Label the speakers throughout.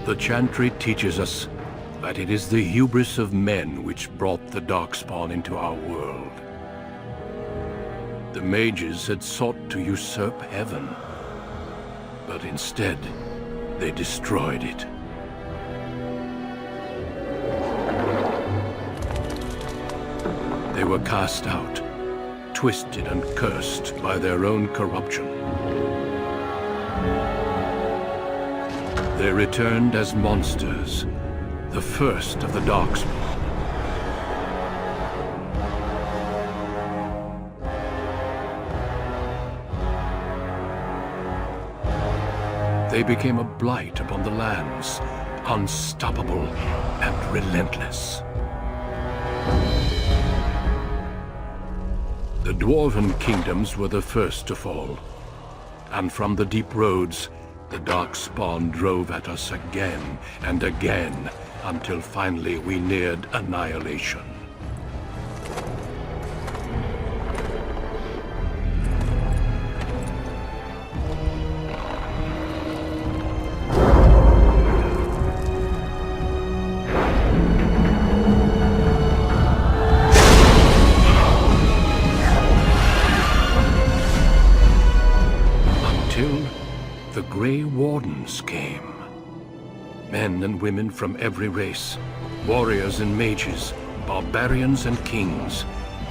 Speaker 1: The Chantry teaches us that it is the hubris of men which brought the Darkspawn into our world. The mages had sought to usurp heaven, but instead, they destroyed it. They were cast out, twisted and cursed by their own corruption. They returned as monsters, the first of the Darkspawn. They became a blight upon the lands, unstoppable and relentless. The Dwarven kingdoms were the first to fall, and from the deep roads, the Darkspawn drove at us again and again, until finally we neared annihilation. The Grey Wardens came. Men and women from every race, warriors and mages, barbarians and kings.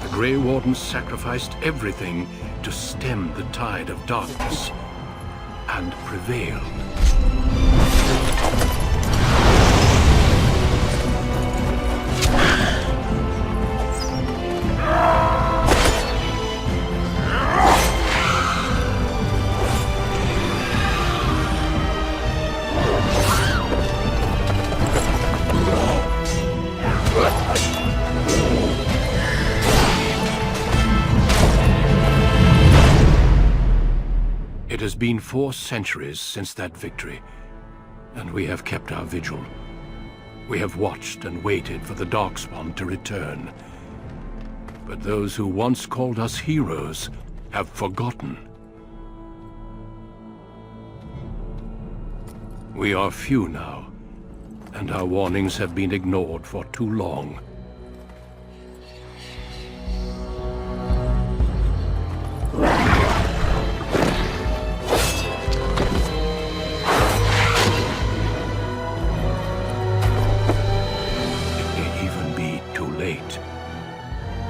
Speaker 1: The Grey Wardens sacrificed everything to stem the tide of darkness, and prevailed. It has been 4 centuries since that victory, and we have kept our vigil. We have watched and waited for the Darkspawn to return. But those who once called us heroes have forgotten. We are few now, and our warnings have been ignored for too long.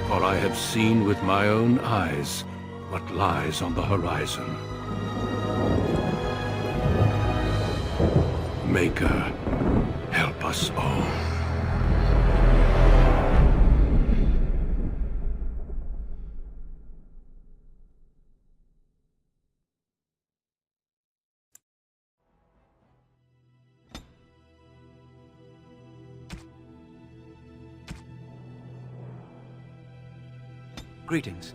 Speaker 1: For I have seen with my own eyes what lies on the horizon. Maker, help us all.
Speaker 2: Greetings.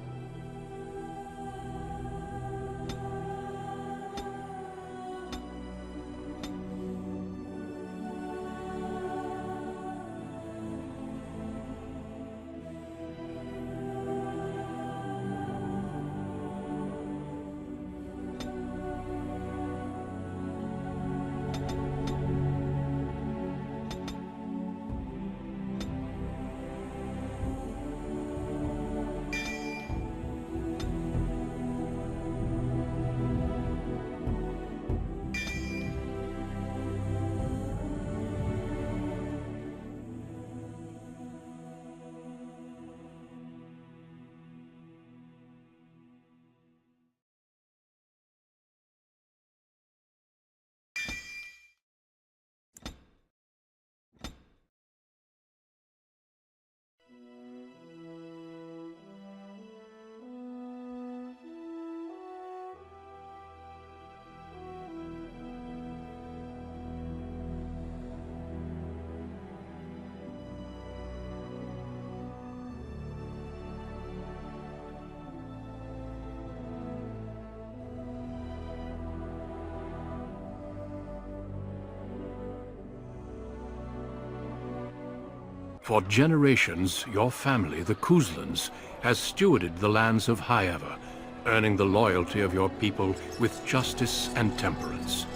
Speaker 1: For generations, your family, the Kuzlans, has stewarded the lands of Highever, earning the loyalty of your people with justice and temperance.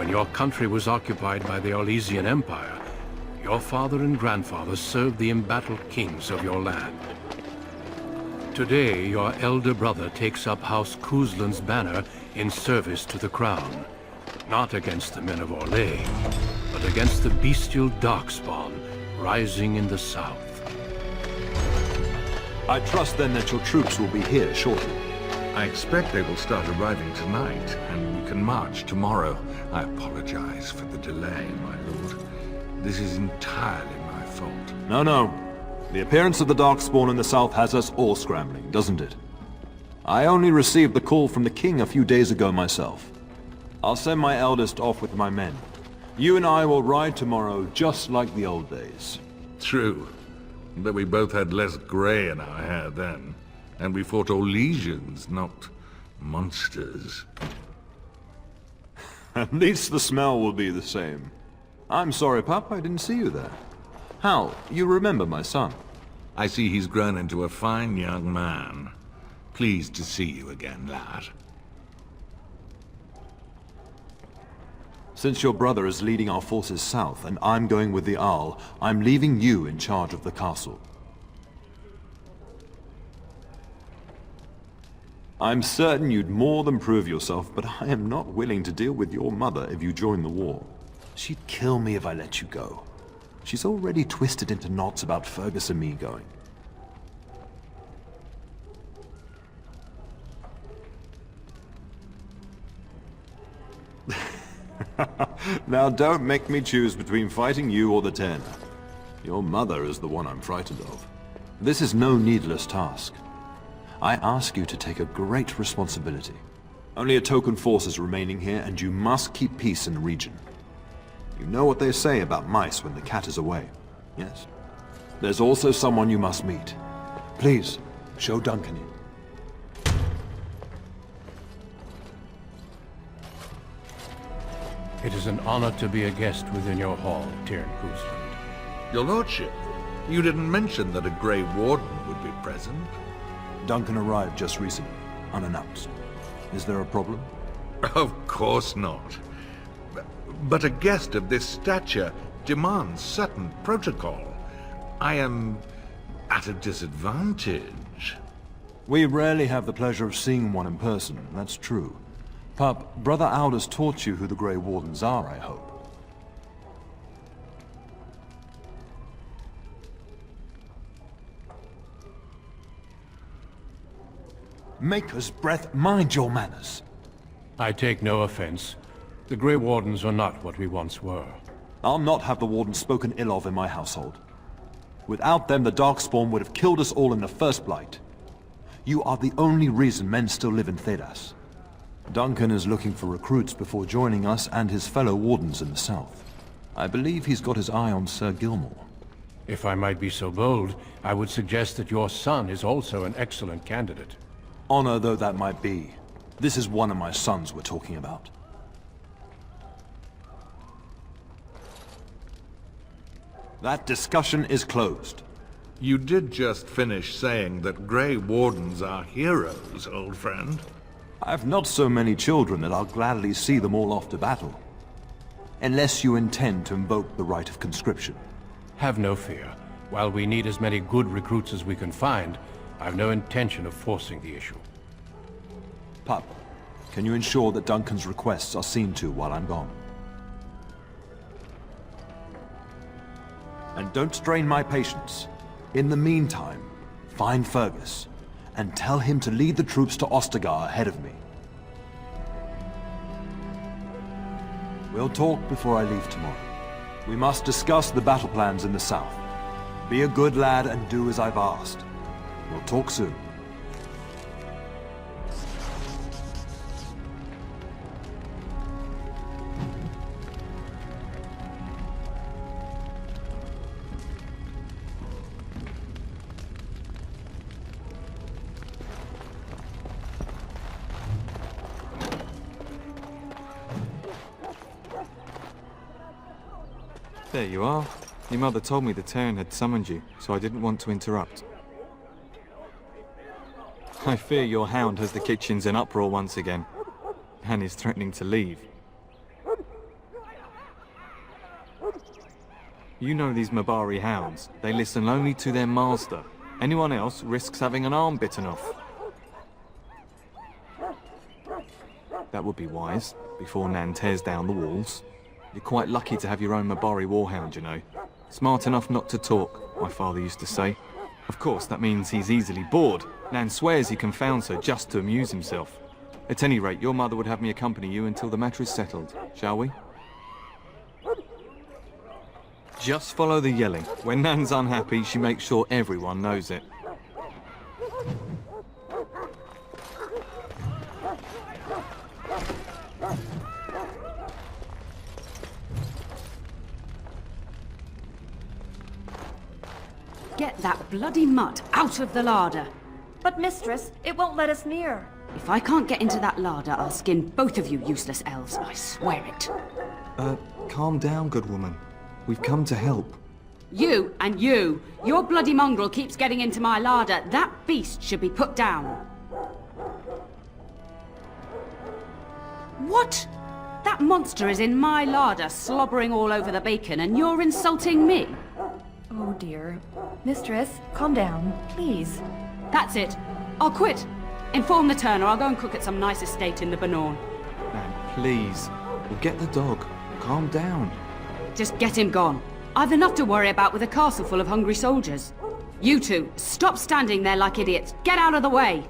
Speaker 1: When your country was occupied by the Orlesian Empire, your father and grandfather served the embattled kings of your land. Today, your elder brother takes up House Kuzlan's banner in service to the crown, not against the men of Orlais, but against the bestial darkspawn rising in the south.
Speaker 2: I trust then that your troops will be here shortly.
Speaker 3: I expect they will start arriving tonight, and we can march tomorrow. I apologize for the delay, my lord. This is entirely my fault.
Speaker 2: No. The appearance of the Darkspawn in the south has us all scrambling, doesn't it? I only received the call from the king a few days ago myself. I'll send my eldest off with my men. You and I will ride tomorrow just like the old days.
Speaker 3: True. But we both had less grey in our hair then. And we fought Orlesians, not monsters.
Speaker 2: At least the smell will be the same. I'm sorry, Pup, I didn't see you there. Hal, you remember my son?
Speaker 3: I see he's grown into a fine young man. Pleased to see you again, lad.
Speaker 2: Since your brother is leading our forces south and I'm going with the Arl, I'm leaving you in charge of the castle. I'm certain you'd more than prove yourself, but I am not willing to deal with your mother if you join the war. She'd kill me if I let you go. She's already twisted into knots about Fergus and me going. Now don't make me choose between fighting you or the Ten. Your mother is the one I'm frightened of. This is no needless task. I ask you to take a great responsibility. Only a token force is remaining here, and you must keep peace in the region. You know what they say about mice when the cat is away, yes? There's also someone you must meet. Please, show Duncan in.
Speaker 1: It is an honor to be a guest within your hall, Tyrn Kuzland.
Speaker 3: Your lordship, you didn't mention that a Grey Warden would be present.
Speaker 2: Duncan arrived just recently, unannounced. Is there a problem?
Speaker 3: Of course not. But a guest of this stature demands certain protocol. I am at a disadvantage.
Speaker 2: We rarely have the pleasure of seeing one in person, that's true. Pup, Brother Aldous taught you who the Grey Wardens are, I hope. Maker's breath, mind your manners.
Speaker 1: I take no offense. The Grey Wardens are not what we once were.
Speaker 2: I'll not have the Wardens spoken ill of in my household. Without them, the Darkspawn would have killed us all in the first Blight. You are the only reason men still live in Thedas. Duncan is looking for recruits before joining us and his fellow Wardens in the south. I believe he's got his eye on Sir Gilmore.
Speaker 1: If I might be so bold, I would suggest that your son is also an excellent candidate.
Speaker 2: Honor though that might be, this is one of my sons we're talking about. That discussion is closed.
Speaker 3: You did just finish saying that Grey Wardens are heroes, old friend.
Speaker 2: I've not so many children that I'll gladly see them all off to battle. Unless you intend to invoke the right of conscription.
Speaker 1: Have no fear. While we need as many good recruits as we can find, I've no intention of forcing the issue.
Speaker 2: Pup, can you ensure that Duncan's requests are seen to while I'm gone? And don't strain my patience. In the meantime, find Fergus, and tell him to lead the troops to Ostagar ahead of me. We'll talk before I leave tomorrow. We must discuss the battle plans in the south. Be a good lad and do as I've asked. We'll talk soon.
Speaker 4: There you are. Your mother told me the Terran had summoned you, so I didn't want to interrupt. I fear your hound has the kitchens in uproar once again, and is threatening to leave. You know these Mabari hounds. They listen only to their master. Anyone else risks having an arm bitten off. That would be wise, before Nan tears down the walls. You're quite lucky to have your own Mabari warhound, you know. Smart enough not to talk, my father used to say. Of course, that means he's easily bored. Nan swears he confounds her just to amuse himself. At any rate, your mother would have me accompany you until the matter is settled, shall we? Just follow the yelling. When Nan's unhappy, she makes sure everyone knows it.
Speaker 5: Get that bloody mutt out of the larder.
Speaker 6: But mistress, it won't let us near.
Speaker 5: If I can't get into that larder, I'll skin both of you useless elves, I swear it.
Speaker 4: Calm down, good woman. We've come to help.
Speaker 5: You and you! Your bloody mongrel keeps getting into my larder. That beast should be put down. What? That monster is in my larder, slobbering all over the bacon, and you're insulting me?
Speaker 6: Oh dear. Mistress, calm down, please.
Speaker 5: That's it. I'll quit. Inform the turner. I'll go and cook at some nice estate in the Banorn.
Speaker 4: Nan, please. We'll get the dog. Calm down.
Speaker 5: Just get him gone. I've enough to worry about with a castle full of hungry soldiers. You two, stop standing there like idiots. Get out of the way.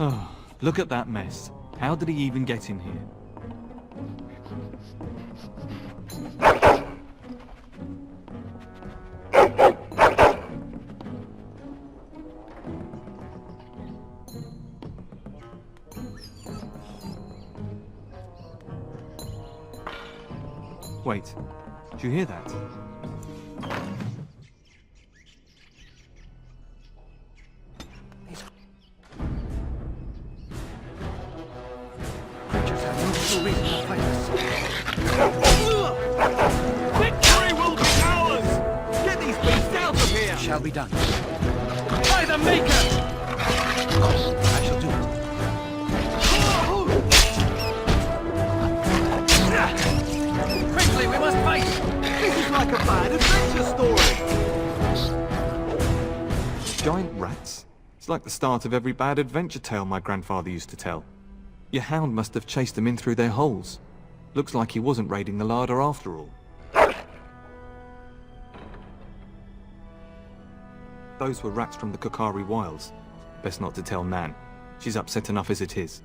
Speaker 4: Oh, look at that mess. How did he even get in here? Wait, did you hear that?
Speaker 7: Victory will be ours! Get these beasts out of here!
Speaker 8: Shall be done.
Speaker 7: By the Maker!
Speaker 8: I shall do it. Quickly, we must fight!
Speaker 7: This is like a bad adventure story!
Speaker 4: Giant rats? It's like the start of every bad adventure tale my grandfather used to tell. Your hound must have chased them in through their holes. Looks like he wasn't raiding the larder after all. Those were rats from the Kokari Wilds. Best not to tell Nan. She's upset enough as it is.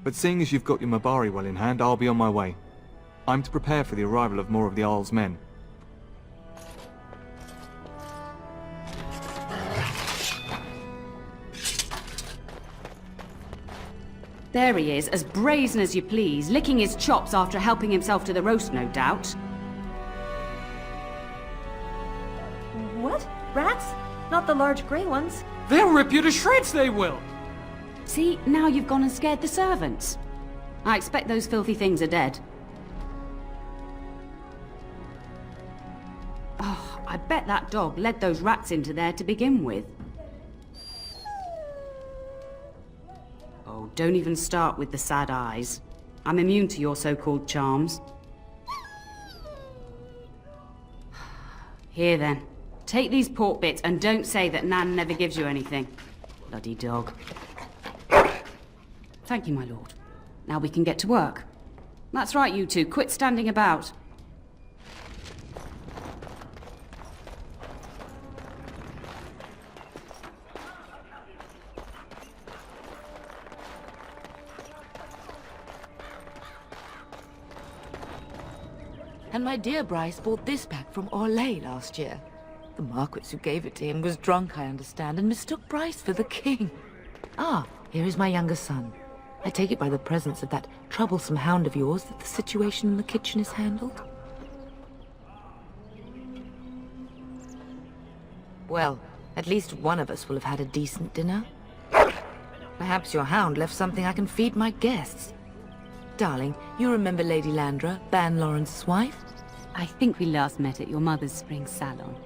Speaker 4: But seeing as you've got your Mabari well in hand, I'll be on my way. I'm to prepare for the arrival of more of the Isle's men.
Speaker 5: There he is, as brazen as you please, licking his chops after helping himself to the roast, no doubt.
Speaker 6: What? Rats? Not the large grey ones?
Speaker 8: They'll rip you to shreds, they will!
Speaker 5: See, now you've gone and scared the servants. I expect those filthy things are dead. Oh, I bet that dog led those rats into there to begin with. Oh, don't even start with the sad eyes. I'm immune to your so-called charms. Here then, take these pork bits and don't say that Nan never gives you anything. Bloody dog. Thank you, my lord. Now we can get to work. That's right, you two. Quit standing about.
Speaker 9: And my dear Bryce bought this back from Orlais last year. The Marquis who gave it to him was drunk, I understand, and mistook Bryce for the king. Ah, here is my younger son. I take it by the presence of that troublesome hound of yours that the situation in the kitchen is handled? Well, at least one of us will have had a decent dinner. Perhaps your hound left something I can feed my guests. Darling, you remember Lady Landra, Ban Lawrence's wife?
Speaker 5: I think we last met at your mother's spring salon.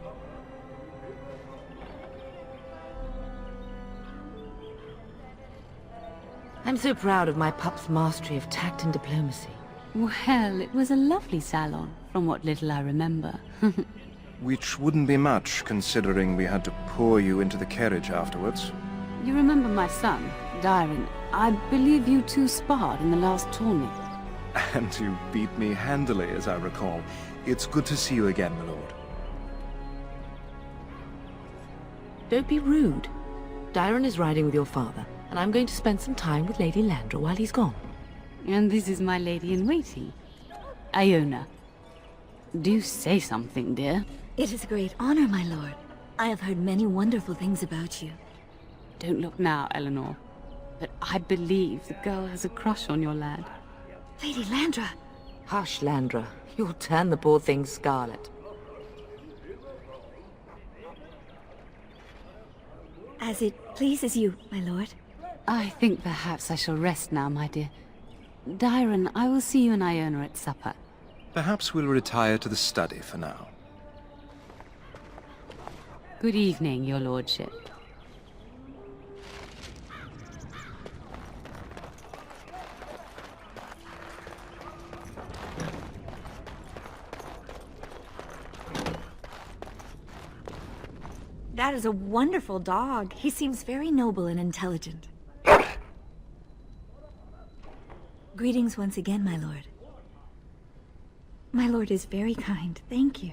Speaker 9: I'm so proud of my pup's mastery of tact and diplomacy.
Speaker 5: Well, it was a lovely salon, from what little I remember.
Speaker 10: Which wouldn't be much, considering we had to pour you into the carriage afterwards.
Speaker 5: You remember my son, Dyron. I believe you two sparred in the last tourney.
Speaker 10: And you beat me handily, as I recall. It's good to see you again, my lord.
Speaker 9: Don't be rude. Dyron is riding with your father, and I'm going to spend some time with Lady Landra while he's gone.
Speaker 5: And this is my lady-in-waiting, Iona. Do say something, dear.
Speaker 6: It is a great honor, my lord. I have heard many wonderful things about you.
Speaker 5: Don't look now, Eleanor. But I believe the girl has a crush on your lad.
Speaker 6: Lady Landra!
Speaker 9: Hush, Landra. You'll turn the poor thing scarlet.
Speaker 6: As it pleases you, my lord.
Speaker 5: I think perhaps I shall rest now, my dear. Dyron, I will see you and Iona at supper.
Speaker 10: Perhaps we'll retire to the study for now.
Speaker 5: Good evening, your lordship.
Speaker 6: That is a wonderful dog. He seems very noble and intelligent. Greetings once again, my lord. My lord is very kind, thank you.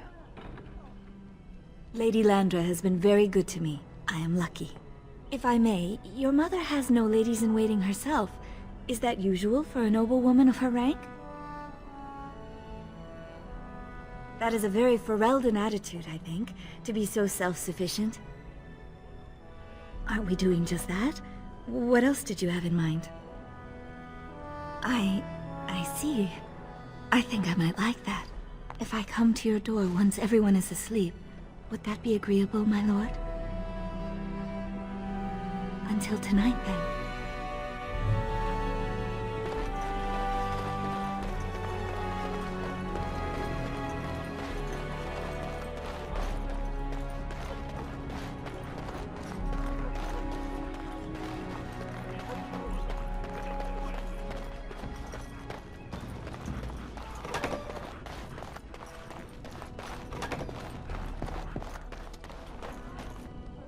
Speaker 6: Lady Landra has been very good to me. I am lucky. If I may, your mother has no ladies-in-waiting herself. Is that usual for a noble woman of her rank? That is a very Ferelden attitude, I think, to be so self-sufficient. Aren't we doing just that? What else did you have in mind? I see. I think I might like that. If I come to your door once everyone is asleep, would that be agreeable, my lord? Until tonight, then.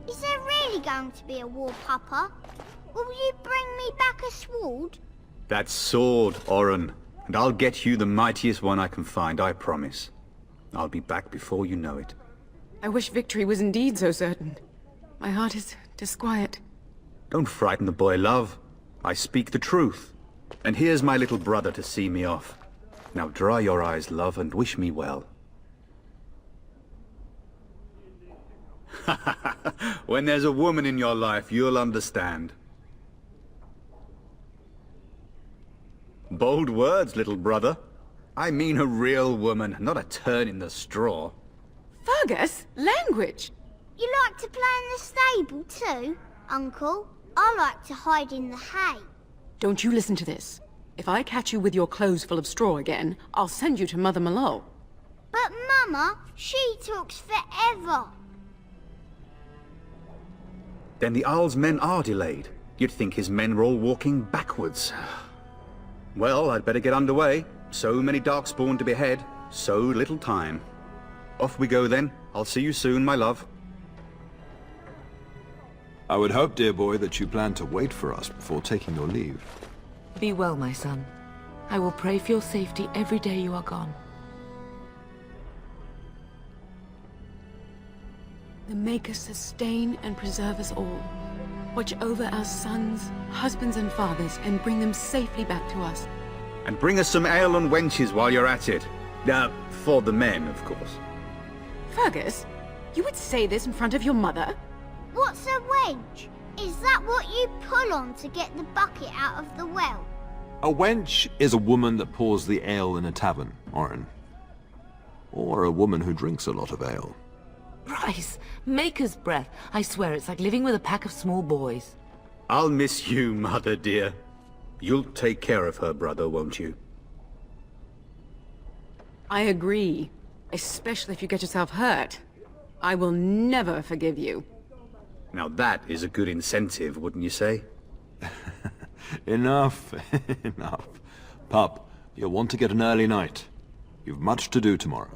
Speaker 11: Is there really going to be a war, Papa? Will you bring me back a sword?
Speaker 12: That sword, Oren. And I'll get you the mightiest one I can find, I promise. I'll be back before you know it.
Speaker 13: I wish victory was indeed so certain. My heart is disquiet.
Speaker 12: Don't frighten the boy, love. I speak the truth. And here's my little brother to see me off. Now dry your eyes, love, and wish me well. When there's a woman in your life, you'll understand. Bold words, little brother. I mean a real woman, not a turn in the straw.
Speaker 13: Fergus, language!
Speaker 11: You like to play in the stable too, Uncle? I like to hide in the hay.
Speaker 13: Don't you listen to this. If I catch you with your clothes full of straw again, I'll send you to Mother Malone.
Speaker 11: But Mama, she talks forever.
Speaker 12: Then the Jarl's men are delayed. You'd think his men were all walking backwards. Well, I'd better get underway. So many darkspawn to behead, so little time. Off we go then. I'll see you soon, my love.
Speaker 2: I would hope, dear boy, that you plan to wait for us before taking your leave.
Speaker 9: Be well, my son. I will pray for your safety every day you are gone.
Speaker 13: The Maker sustain and preserve us all. Watch over our sons, husbands and fathers, and bring them safely back to us.
Speaker 12: And bring us some ale and wenches while you're at it. For the men, of course.
Speaker 13: Fergus, you would say this in front of your mother?
Speaker 11: What's a wedge? Is that what you pull on to get the bucket out of the well?
Speaker 2: A wench is a woman that pours the ale in a tavern, Orin. Or a woman who drinks a lot of ale.
Speaker 9: Bryce, maker's breath. I swear it's like living with a pack of small boys.
Speaker 12: I'll miss you, Mother dear. You'll take care of her brother, won't you?
Speaker 13: I agree. Especially if you get yourself hurt. I will never forgive you.
Speaker 12: Now that is a good incentive, wouldn't you say?
Speaker 2: Enough, enough. Pup, you'll want to get an early night. You've much to do tomorrow.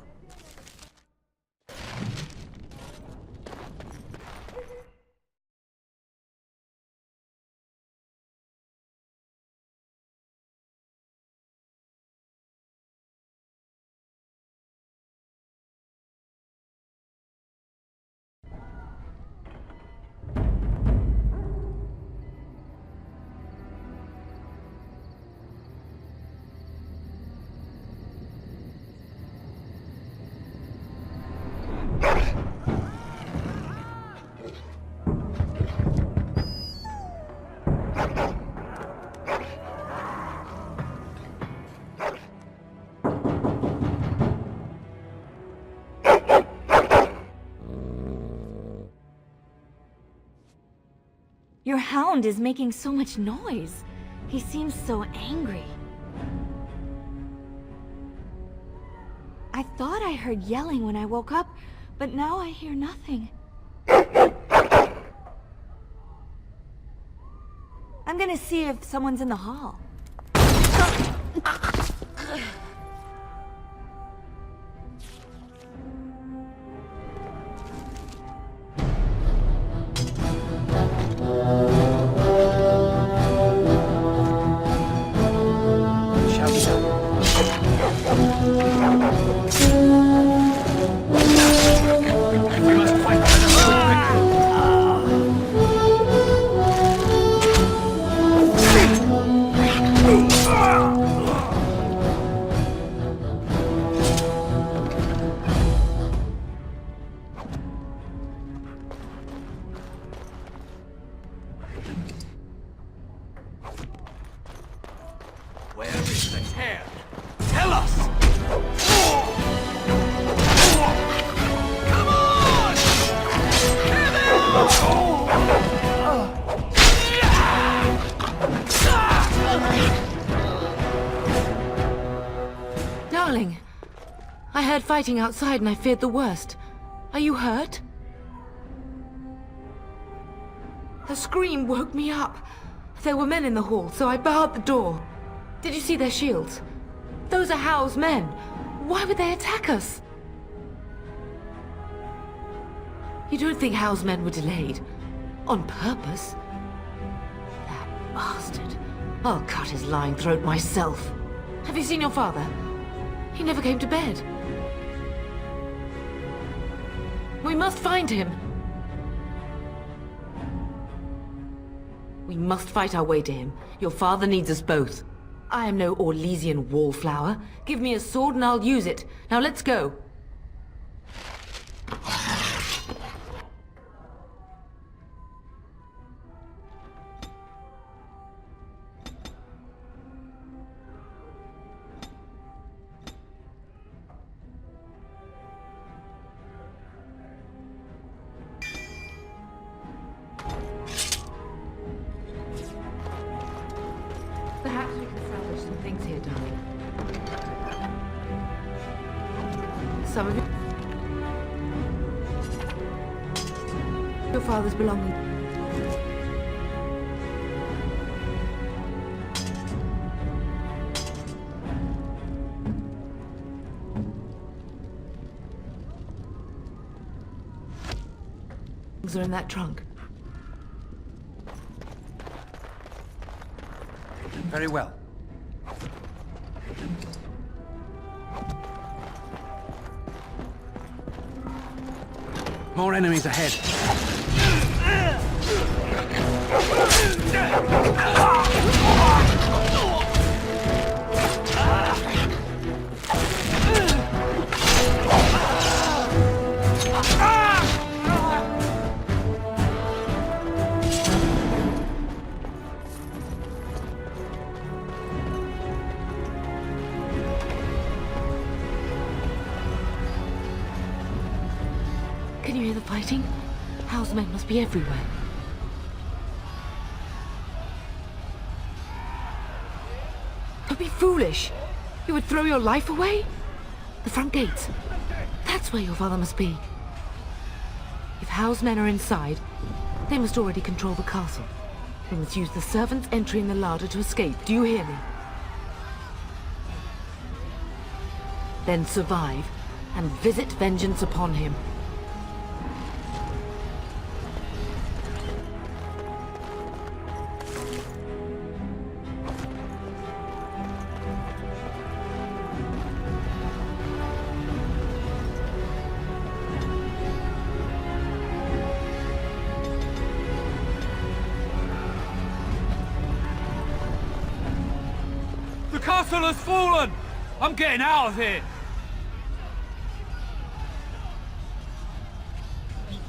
Speaker 6: Your hound is making so much noise. He seems so angry. I thought I heard yelling when I woke up, but now I hear nothing. I'm gonna see if someone's in the hall.
Speaker 8: Where is the tear? Tell us! Come on!
Speaker 9: Darling, I heard fighting outside and I feared the worst. Are you hurt? The scream woke me up. There were men in the hall, so I barred the door. Did you see their shields? Those are Howe's men. Why would they attack us? You don't think Howe's men were delayed? On purpose? That bastard. I'll cut his lying throat myself. Have you seen your father? He never came to bed. We must find him. We must fight our way to him. Your father needs us both. I am no Orlesian wallflower. Give me a sword and I'll use it. Now let's go. Perhaps we can salvage some things here, darling. Some of your father's belongings. Are in that trunk.
Speaker 8: Very well. More enemies ahead.
Speaker 9: Can you hear the fighting? Howe's men must be everywhere. Don't be foolish. You would throw your life away? The front gates. That's where your father must be. If Howe's men are inside, they must already control the castle. We must use the servants' entry in the larder to escape. Do you hear me? Then survive and visit vengeance upon him.
Speaker 8: The castle has fallen! I'm getting out of here!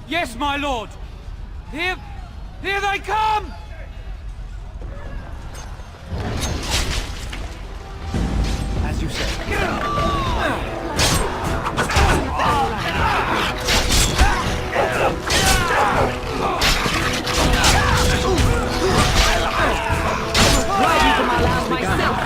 Speaker 8: Yes, my lord! Here they come! As you say.
Speaker 5: Riding for my land myself!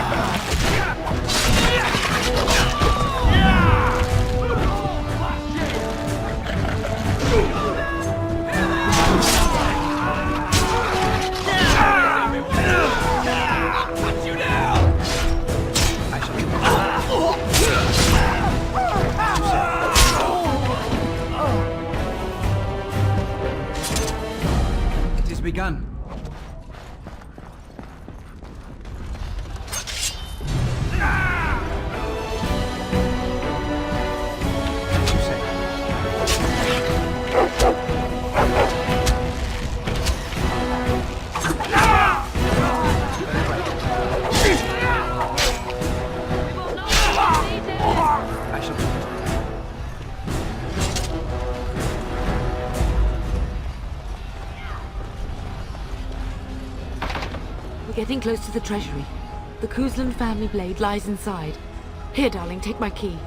Speaker 8: It has begun.
Speaker 9: We're getting close to the treasury. The Kuzlan family blade lies inside. Here, darling, take my key.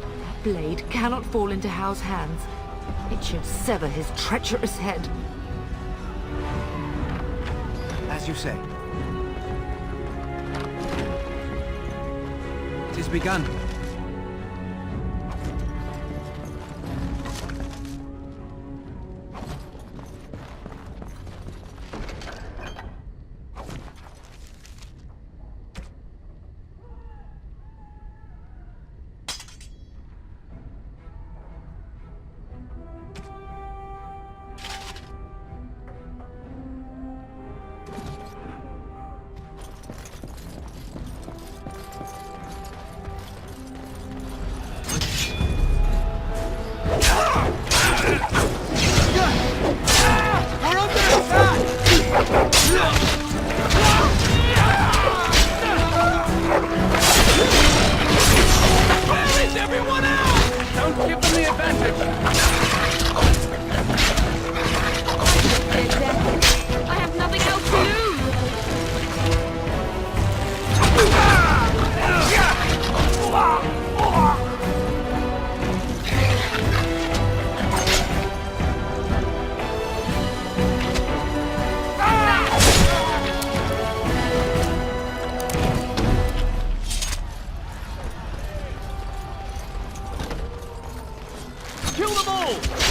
Speaker 9: That blade cannot fall into Howe's hands. It should sever his treacherous head.
Speaker 8: As you say. It has begun.
Speaker 7: Kill them all!